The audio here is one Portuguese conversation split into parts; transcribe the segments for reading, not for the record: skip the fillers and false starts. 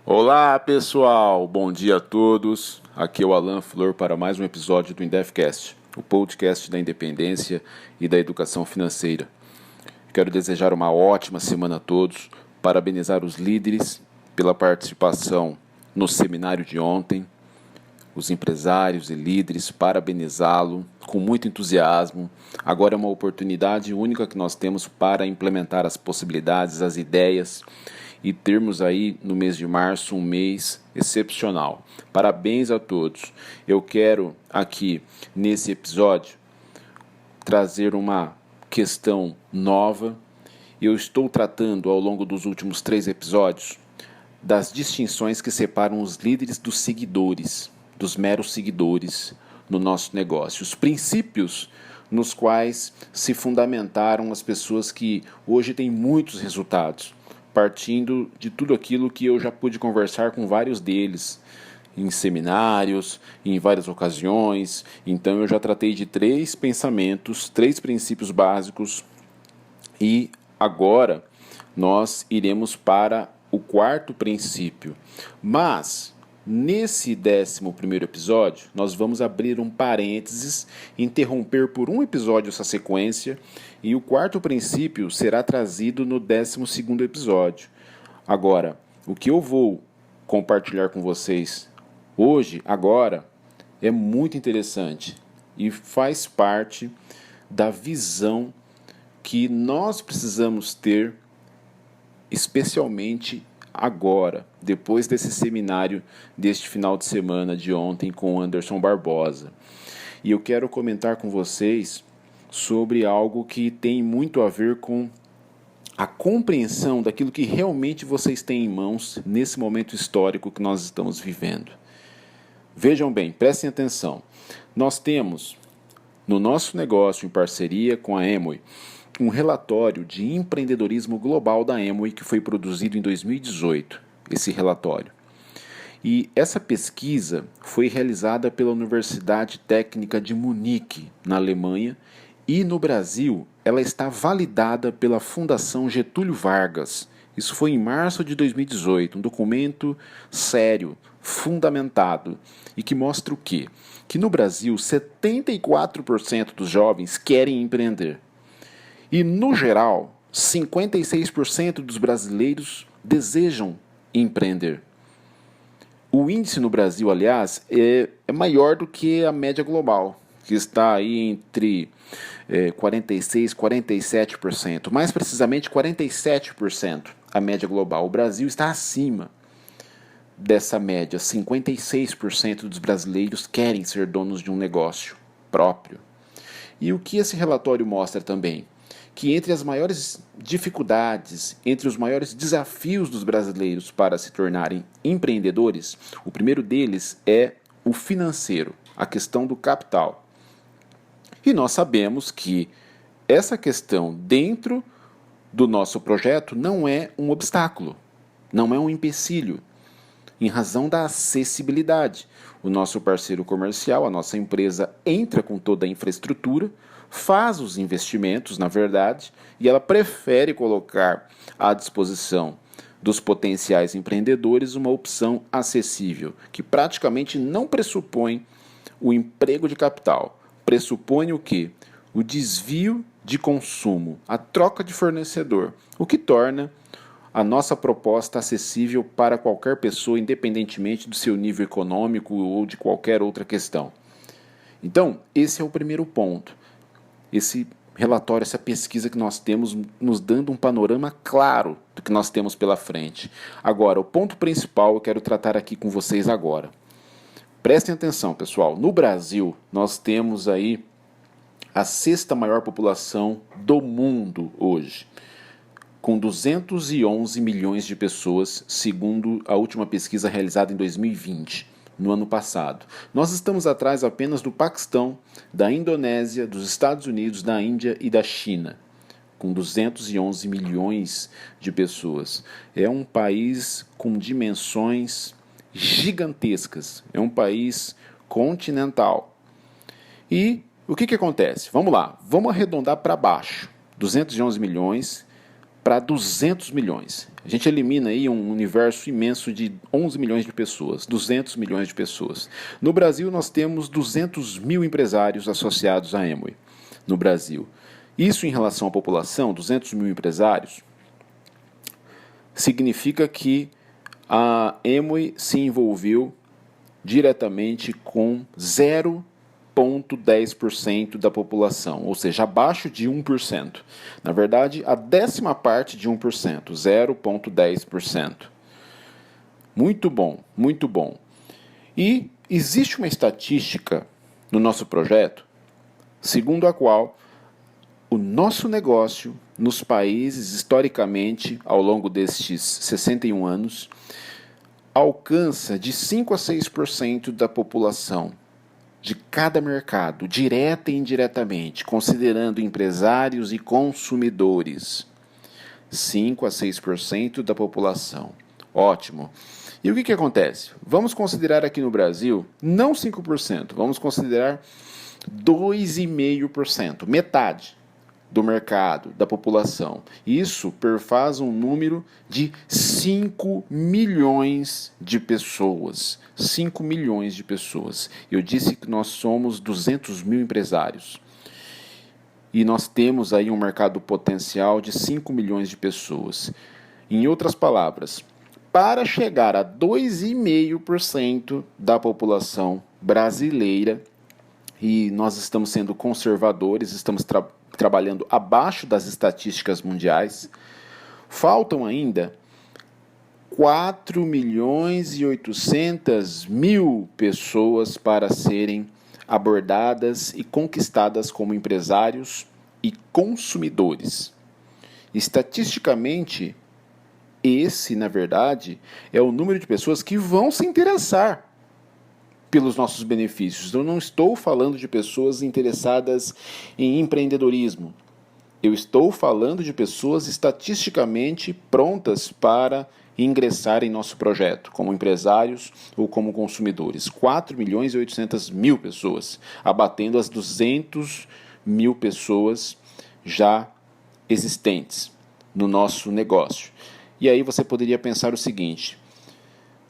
Olá pessoal, bom dia a todos. Aqui é o Alan Flor para mais um episódio do Indefcast, o podcast da independência e da educação financeira. Quero desejar uma ótima semana a todos, parabenizar os líderes pela participação no seminário de ontem, os empresários e líderes, parabenizá-lo com muito entusiasmo. Agora é uma oportunidade única que nós temos para implementar as possibilidades, as ideias e termos aí no mês de março um mês excepcional. Parabéns a todos. Eu quero aqui nesse episódio trazer uma questão nova. Eu estou tratando ao longo dos últimos 3 episódios das distinções que separam os líderes dos seguidores, dos meros seguidores no nosso negócio. Os princípios nos quais se fundamentaram as pessoas que hoje têm muitos resultados, partindo de tudo aquilo que eu já pude conversar com vários deles, em seminários, em várias ocasiões. Então eu já tratei de 3 pensamentos, 3 princípios básicos, e agora nós iremos para o 4º princípio. Mas nesse 11º episódio, nós vamos abrir um parênteses, interromper por um episódio essa sequência, e o 4º princípio será trazido no 12º episódio. Agora, o que eu vou compartilhar com vocês hoje, agora, é muito interessante e faz parte da visão que nós precisamos ter, especialmente agora, depois desse seminário deste final de semana de ontem com o Anderson Barbosa. E eu quero comentar com vocês sobre algo que tem muito a ver com a compreensão daquilo que realmente vocês têm em mãos nesse momento histórico que nós estamos vivendo. Vejam bem, prestem atenção. Nós temos no nosso negócio, em parceria com a Amway, um relatório de empreendedorismo global da Amway que foi produzido em 2018, esse relatório. E essa pesquisa foi realizada pela Universidade Técnica de Munique, na Alemanha, e no Brasil ela está validada pela Fundação Getúlio Vargas. Isso foi em março de 2018, um documento sério, fundamentado, e que mostra o quê? Que no Brasil 74% dos jovens querem empreender. E, no geral, 56% dos brasileiros desejam empreender. O índice no Brasil, aliás, é maior do que a média global, que está aí entre 46% e 47%. Mais precisamente, 47% a média global. O Brasil está acima dessa média. 56% dos brasileiros querem ser donos de um negócio próprio. E o que esse relatório mostra também? Que entre as maiores dificuldades, entre os maiores desafios dos brasileiros para se tornarem empreendedores, o primeiro deles é o financeiro, a questão do capital. E nós sabemos que essa questão dentro do nosso projeto não é um obstáculo, não é um empecilho, em razão da acessibilidade. O nosso parceiro comercial, a nossa empresa, entra com toda a infraestrutura, faz os investimentos, na verdade, e ela prefere colocar à disposição dos potenciais empreendedores uma opção acessível, que praticamente não pressupõe o emprego de capital. Pressupõe o quê? O desvio de consumo, a troca de fornecedor, o que torna a nossa proposta acessível para qualquer pessoa, independentemente do seu nível econômico ou de qualquer outra questão. Então, esse é o primeiro ponto. Esse relatório, essa pesquisa que nós temos, nos dando um panorama claro do que nós temos pela frente. Agora, o ponto principal eu quero tratar aqui com vocês agora. Prestem atenção, pessoal. No Brasil, nós temos aí a 6ª maior população do mundo hoje, com 211 milhões de pessoas, segundo a última pesquisa realizada em 2020. No ano passado. Nós estamos atrás apenas do Paquistão, da Indonésia, dos Estados Unidos, da Índia e da China, com 211 milhões de pessoas. É um país com dimensões gigantescas, é um país continental. E o que acontece? Vamos lá, vamos arredondar para baixo. 211 milhões para 200 milhões. A gente elimina aí um universo imenso de 11 milhões de pessoas, 200 milhões de pessoas. No Brasil, nós temos 200 mil empresários associados à Amway. No Brasil. Isso em relação à população, 200 mil empresários, significa que a Amway se envolveu diretamente com 0,10% da população, ou seja, abaixo de 1%. Na verdade, a 10ª parte de 1%, 0,10%. Muito bom, muito bom. E existe uma estatística no nosso projeto, segundo a qual o nosso negócio nos países, historicamente, ao longo destes 61 anos, alcança de 5 a 6% da população de cada mercado, direta e indiretamente, considerando empresários e consumidores. 5 a 6% da população. Ótimo. E o que acontece? Vamos considerar aqui no Brasil, não 5%, vamos considerar 2,5%, metade do mercado, da população. Isso perfaz um número de 5 milhões de pessoas. 5 milhões de pessoas. Eu disse que nós somos 200 mil empresários. E nós temos aí um mercado potencial de 5 milhões de pessoas. Em outras palavras, para chegar a 2,5% da população brasileira, e nós estamos sendo conservadores, estamos trabalhando abaixo das estatísticas mundiais, faltam ainda 4.800.000 pessoas para serem abordadas e conquistadas como empresários e consumidores. Estatisticamente, esse, na verdade, é o número de pessoas que vão se interessar pelos nossos benefícios. Eu não estou falando de pessoas interessadas em empreendedorismo. Eu estou falando de pessoas estatisticamente prontas para ingressar em nosso projeto, como empresários ou como consumidores. 4.800.000 pessoas, abatendo as 200 mil pessoas já existentes no nosso negócio. E aí você poderia pensar o seguinte: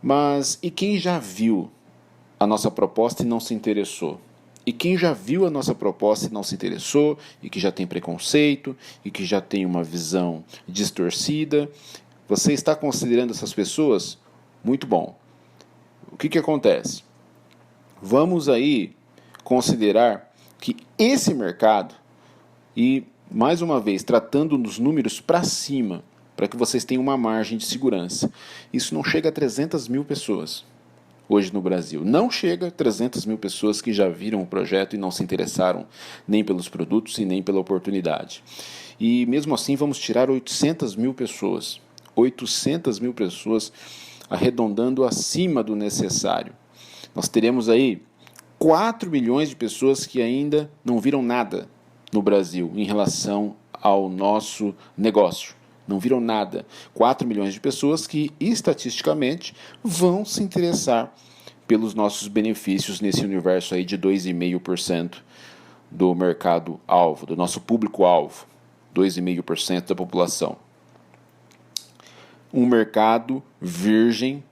mas e quem já viu a nossa proposta e não se interessou? E quem já viu a nossa proposta e não se interessou, e que já tem preconceito, e que já tem uma visão distorcida, você está considerando essas pessoas? Muito bom. O que acontece? Vamos aí considerar que esse mercado, e mais uma vez, tratando dos números para cima, para que vocês tenham uma margem de segurança, isso não chega a 300 mil pessoas. Hoje no Brasil. Não chega a 300 mil pessoas que já viram o projeto e não se interessaram nem pelos produtos e nem pela oportunidade. E mesmo assim vamos tirar 800 mil pessoas. 800 mil pessoas arredondando acima do necessário. Nós teremos aí 4 milhões de pessoas que ainda não viram nada no Brasil em relação ao nosso negócio. Não viram nada. 4 milhões de pessoas que, estatisticamente, vão se interessar pelos nossos benefícios nesse universo aí de 2,5% do mercado-alvo, do nosso público-alvo. 2,5% da população. Um mercado virgem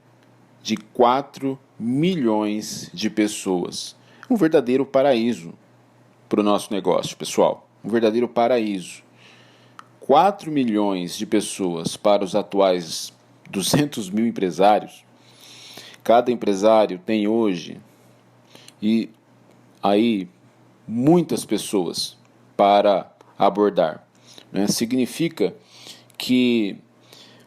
de 4 milhões de pessoas. Um verdadeiro paraíso para o nosso negócio, pessoal. Um verdadeiro paraíso. 4 milhões de pessoas para os atuais 200 mil empresários. Cada empresário tem hoje e aí muitas pessoas para abordar. Né? Significa que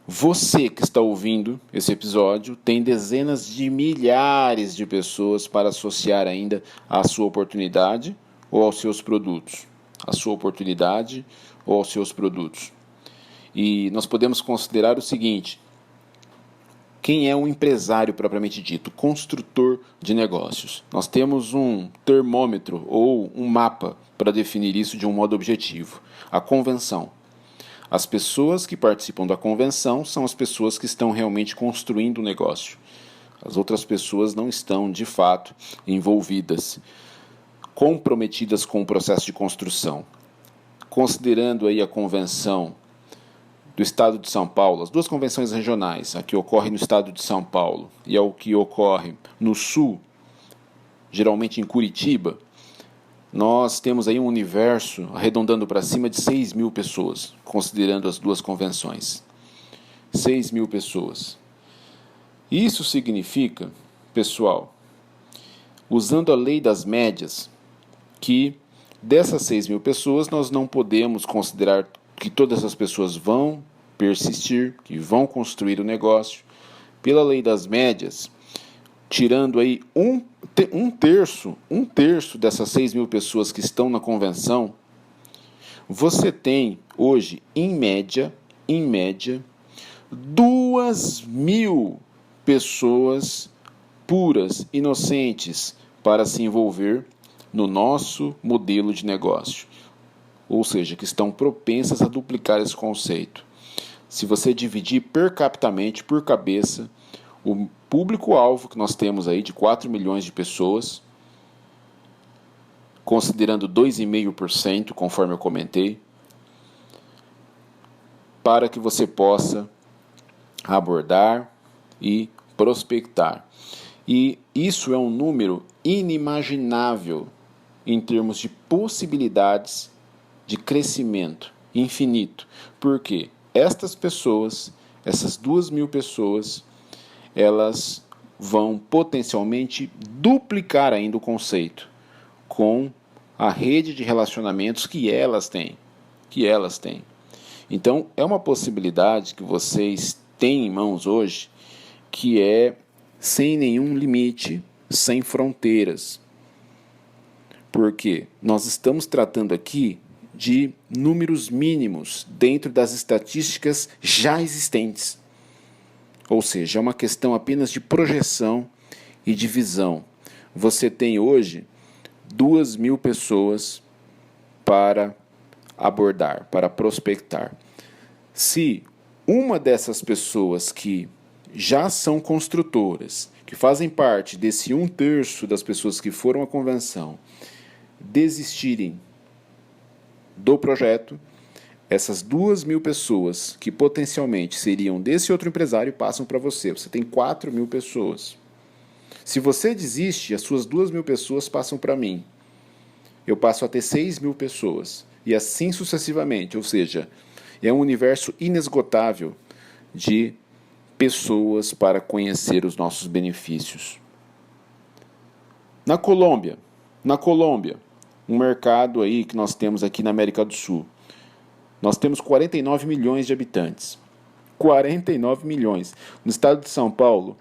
você que está ouvindo esse episódio tem dezenas de milhares de pessoas para associar ainda à sua oportunidade ou aos seus produtos. A sua oportunidade ou aos seus produtos. E nós podemos considerar o seguinte: quem é um empresário propriamente dito? Construtor de negócios. Nós temos um termômetro ou um mapa para definir isso de um modo objetivo. A convenção. As pessoas que participam da convenção são as pessoas que estão realmente construindo o negócio. As outras pessoas não estão, de fato, envolvidas, comprometidas com o processo de construção. Considerando aí a convenção do estado de São Paulo, as duas convenções regionais, a que ocorre no estado de São Paulo e a que ocorre no sul, geralmente em Curitiba, nós temos aí um universo arredondando para cima de 6 mil pessoas, considerando as duas convenções. 6 mil pessoas. Isso significa, pessoal, usando a lei das médias, que dessas 6 mil pessoas nós não podemos considerar que todas as pessoas vão persistir, que vão construir o negócio. Pela lei das médias, tirando aí um terço dessas 6 mil pessoas que estão na convenção, você tem hoje, em média, 2.000 pessoas puras, inocentes, para se envolver no nosso modelo de negócio. Ou seja, que estão propensas a duplicar esse conceito. Se você dividir per capitamente, por cabeça, o público-alvo que nós temos aí de 4 milhões de pessoas, considerando 2,5%, conforme eu comentei, para que você possa abordar e prospectar. E isso é um número inimaginável em termos de possibilidades de crescimento infinito. Por quê? Estas pessoas, essas 2.000 pessoas, elas vão potencialmente duplicar ainda o conceito com a rede de relacionamentos que elas têm. Então, é uma possibilidade que vocês têm em mãos hoje, que é sem nenhum limite, sem fronteiras. Porque nós estamos tratando aqui de números mínimos dentro das estatísticas já existentes. Ou seja, é uma questão apenas de projeção e de visão. Você tem hoje 2.000 pessoas para abordar, para prospectar. Se uma dessas pessoas que já são construtoras, que fazem parte desse 1/3 das pessoas que foram à convenção, desistirem do projeto, essas 2.000 pessoas que potencialmente seriam desse outro empresário passam para você. Você tem 4.000 pessoas. Se você desiste, as suas 2.000 pessoas passam para mim. Eu passo a ter 6.000 pessoas. E assim sucessivamente. Ou seja, é um universo inesgotável de pessoas para conhecer os nossos benefícios. Na Colômbia, um mercado aí que nós temos aqui na América do Sul. Nós temos 49 milhões de habitantes. 49 milhões. No estado de São Paulo,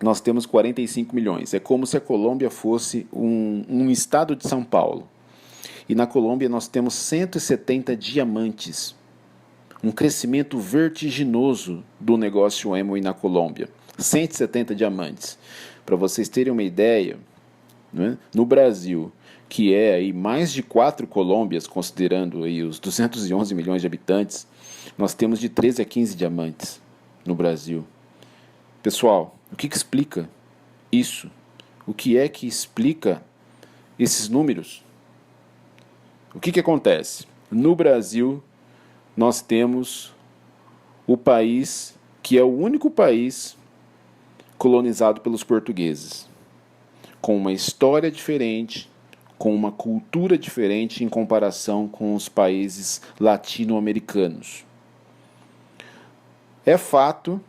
nós temos 45 milhões. É como se a Colômbia fosse um estado de São Paulo. E na Colômbia nós temos 170 diamantes. Um crescimento vertiginoso do negócio Amway na Colômbia. 170 diamantes. Para vocês terem uma ideia, né, no Brasil, que é aí mais de 4 Colômbias, considerando aí os 211 milhões de habitantes, nós temos de 13 a 15 diamantes no Brasil. Pessoal, o que explica isso? O que é que explica esses números? O que acontece? No Brasil, nós temos o país que é o único país colonizado pelos portugueses, com uma história diferente, com uma cultura diferente em comparação com os países latino-americanos. É fato,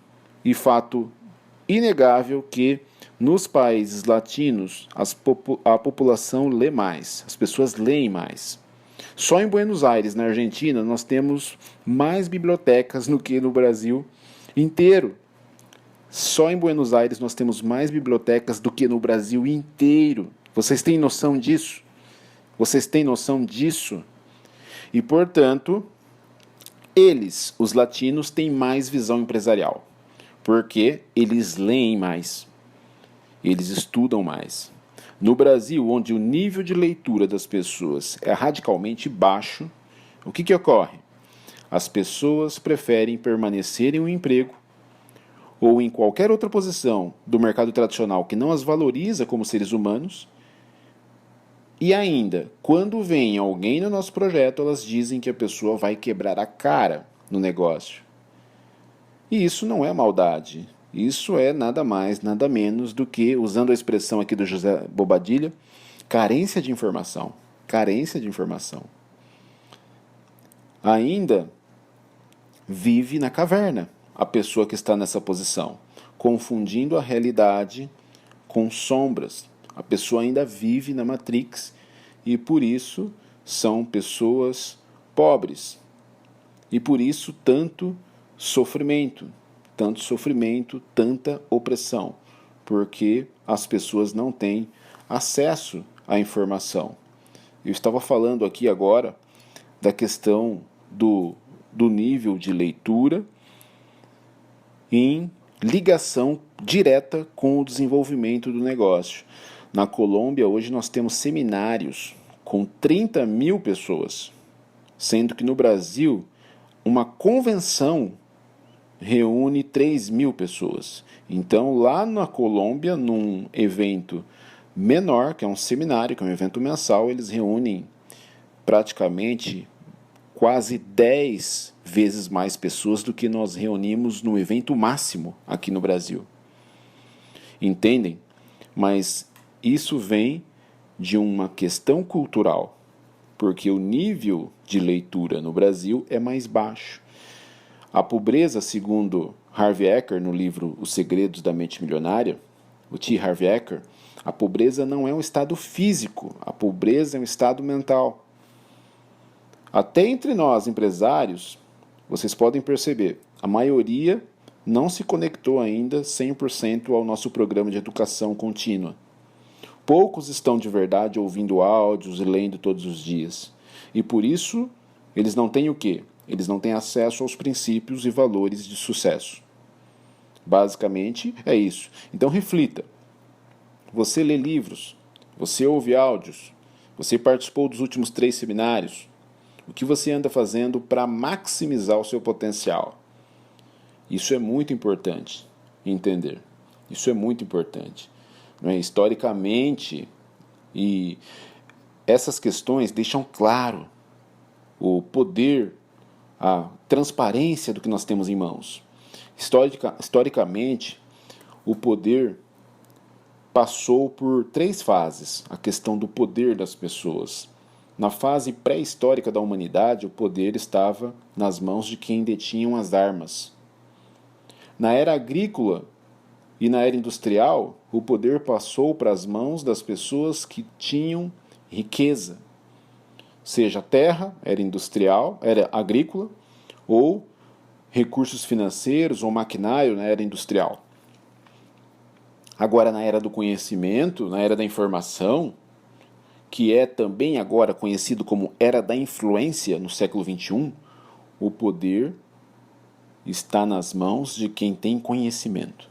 e fato inegável, que nos países latinos a população lê mais, as pessoas leem mais. Só em Buenos Aires, na Argentina, nós temos mais bibliotecas do que no Brasil inteiro. Só em Buenos Aires nós temos mais bibliotecas do que no Brasil inteiro. Vocês têm noção disso? Vocês têm noção disso? E, portanto, eles, os latinos, têm mais visão empresarial. Porque eles leem mais. Eles estudam mais. No Brasil, onde o nível de leitura das pessoas é radicalmente baixo, o que ocorre? As pessoas preferem permanecer em um emprego ou em qualquer outra posição do mercado tradicional que não as valoriza como seres humanos. E ainda, quando vem alguém no nosso projeto, elas dizem que a pessoa vai quebrar a cara no negócio. E isso não é maldade. Isso é nada mais, nada menos do que, usando a expressão aqui do José Bobadilha, carência de informação. Carência de informação. Ainda vive na caverna a pessoa que está nessa posição, confundindo a realidade com sombras. A pessoa ainda vive na Matrix e por isso são pessoas pobres. E por isso tanto sofrimento, tanta opressão, porque as pessoas não têm acesso à informação. Eu estava falando aqui agora da questão do nível de leitura em ligação direta com o desenvolvimento do negócio. Na Colômbia, hoje nós temos seminários com 30 mil pessoas, sendo que no Brasil, uma convenção reúne 3 mil pessoas. Então, lá na Colômbia, num evento menor, que é um seminário, que é um evento mensal, eles reúnem praticamente quase 10 vezes mais pessoas do que nós reunimos no evento máximo aqui no Brasil. Entendem? Mas isso vem de uma questão cultural, porque o nível de leitura no Brasil é mais baixo. A pobreza, segundo Harvey Eker, no livro Os Segredos da Mente Milionária, o T. Harvey Eker, a pobreza não é um estado físico, a pobreza é um estado mental. Até entre nós, empresários, vocês podem perceber, a maioria não se conectou ainda 100% ao nosso programa de educação contínua. Poucos estão de verdade ouvindo áudios e lendo todos os dias. E por isso, eles não têm o quê? Eles não têm acesso aos princípios e valores de sucesso. Basicamente, é isso. Então, reflita. Você lê livros, você ouve áudios, você participou dos últimos 3 seminários. O que você anda fazendo para maximizar o seu potencial? Isso é muito importante entender. Isso é muito importante. Não é? Historicamente, e essas questões deixam claro o poder, a transparência do que nós temos em mãos. Historicamente, o poder passou por 3 fases, a questão do poder das pessoas. Na fase pré-histórica da humanidade, o poder estava nas mãos de quem detinham as armas. Na era agrícola e na era industrial, o poder passou para as mãos das pessoas que tinham riqueza, seja terra, era industrial, era agrícola, ou recursos financeiros ou maquinário na era industrial. Agora, na era do conhecimento, na era da informação, que é também agora conhecido como era da influência no século XXI, o poder está nas mãos de quem tem conhecimento.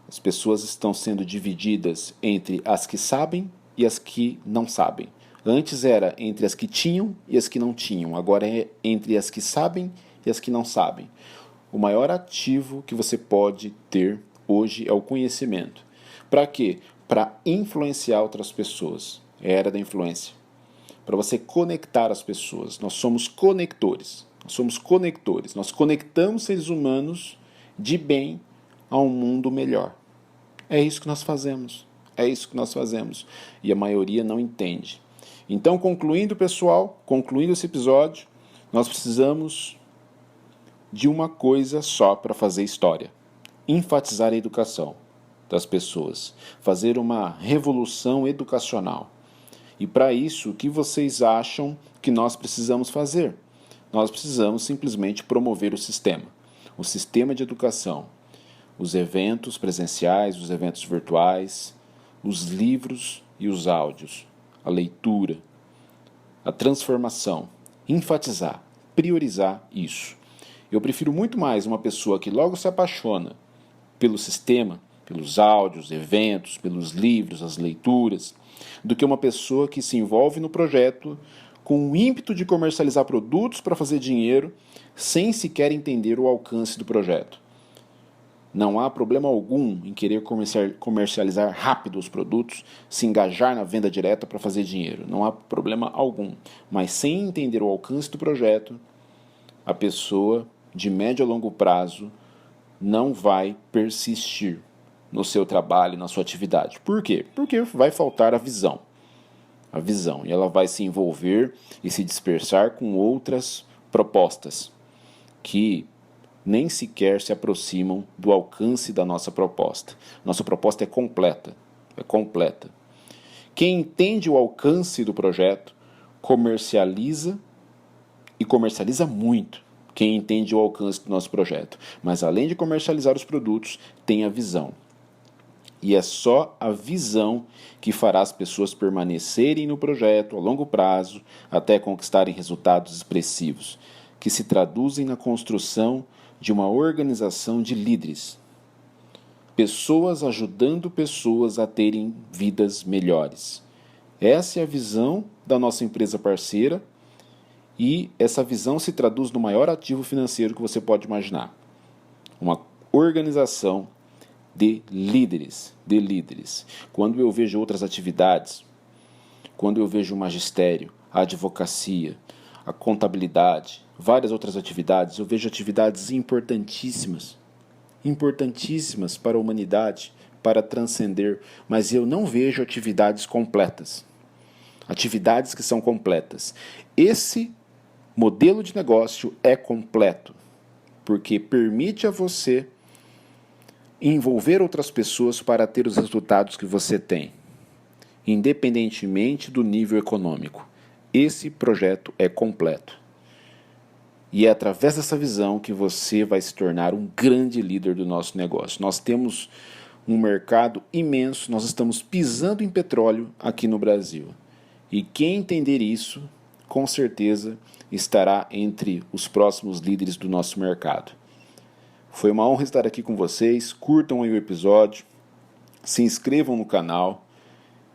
As pessoas estão sendo divididas entre as que sabem e as que não sabem. Antes era entre as que tinham e as que não tinham. Agora é entre as que sabem e as que não sabem. O maior ativo que você pode ter hoje é o conhecimento. Para quê? Para influenciar outras pessoas. É a era da influência. Para você conectar as pessoas. Nós somos conectores. Nós conectamos seres humanos de bem a um mundo melhor. É isso que nós fazemos. E a maioria não entende. Então, concluindo, pessoal, concluindo esse episódio, nós precisamos de uma coisa só para fazer história: enfatizar a educação das pessoas, fazer uma revolução educacional. E para isso, o que vocês acham que nós precisamos fazer? Nós precisamos simplesmente promover o sistema de educação, os eventos presenciais, os eventos virtuais, os livros e os áudios, a leitura, a transformação, enfatizar, priorizar isso. Eu prefiro muito mais uma pessoa que logo se apaixona pelo sistema, pelos áudios, eventos, pelos livros, as leituras, do que uma pessoa que se envolve no projeto com o ímpeto de comercializar produtos para fazer dinheiro sem sequer entender o alcance do projeto. Não há problema algum em querer comercializar rápido os produtos, se engajar na venda direta para fazer dinheiro. Não há problema algum. Mas sem entender o alcance do projeto, a pessoa, de médio a longo prazo, não vai persistir no seu trabalho, na sua atividade. Por quê? Porque vai faltar a visão. A visão. E ela vai se envolver e se dispersar com outras propostas que nem sequer se aproximam do alcance da nossa proposta. Nossa proposta é completa. É completa. Quem entende o alcance do projeto comercializa e comercializa muito. Quem entende o alcance do nosso projeto. Mas além de comercializar os produtos, tem a visão. E é só a visão que fará as pessoas permanecerem no projeto a longo prazo até conquistarem resultados expressivos, que se traduzem na construção de uma organização de líderes. Pessoas ajudando pessoas a terem vidas melhores. Essa é a visão da nossa empresa parceira e essa visão se traduz no maior ativo financeiro que você pode imaginar. Uma organização de líderes. Quando eu vejo outras atividades, quando eu vejo o magistério, a advocacia, a contabilidade, várias outras atividades, eu vejo atividades importantíssimas para a humanidade, para transcender, mas eu não vejo atividades completas. Atividades que são completas. Esse modelo de negócio é completo, porque permite a você envolver outras pessoas para ter os resultados que você tem, independentemente do nível econômico. Esse projeto é completo. E é através dessa visão que você vai se tornar um grande líder do nosso negócio. Nós temos um mercado imenso, nós estamos pisando em petróleo aqui no Brasil. E quem entender isso, com certeza, estará entre os próximos líderes do nosso mercado. Foi uma honra estar aqui com vocês. Curtam aí o episódio, se inscrevam no canal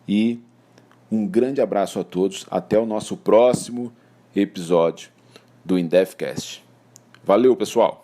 e um grande abraço a todos. Até o nosso próximo episódio do InDevCast. Valeu, pessoal!